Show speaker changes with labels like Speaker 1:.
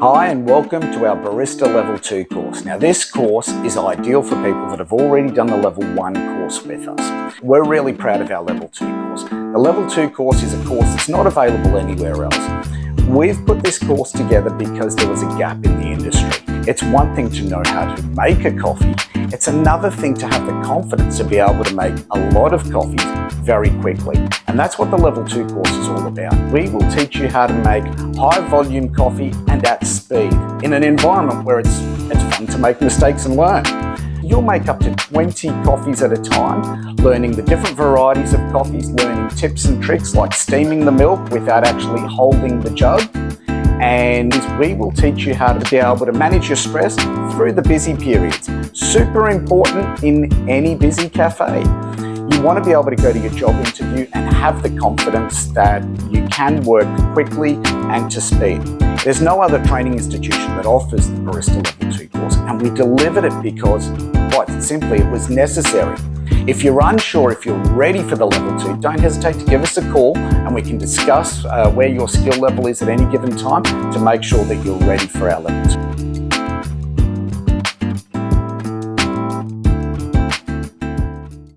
Speaker 1: Hi and welcome to our Barista Level 2 course. Now this course is ideal for people that have already done the Level 1 course with us. We're really proud of our Level 2 course. The Level 2 course is a course that's not available anywhere else. We've put this course together because there was a gap in the industry. It's one thing to know how to make a coffee. It's another thing to have the confidence to be able to make a lot of coffees very quickly. And that's what the Level 2 course is all about. We will teach you how to make high volume coffee and at speed in an environment where it's fun to make mistakes and learn. You'll make up to 20 coffees at a time, learning the different varieties of coffees, learning tips and tricks like steaming the milk without actually holding the jug. And we will teach you how to be able to manage your stress through the busy periods. Super important in any busy cafe. You want to be able to go to your job interview and have the confidence that you can work quickly and to speed. There's no other training institution that offers the Barista Level 2 course, and we delivered it because, quite simply, it was necessary. If you're unsure if you're ready for the Level 2, don't hesitate to give us a call and we can discuss where your skill level is at any given time to make sure that you're ready for our Level 2.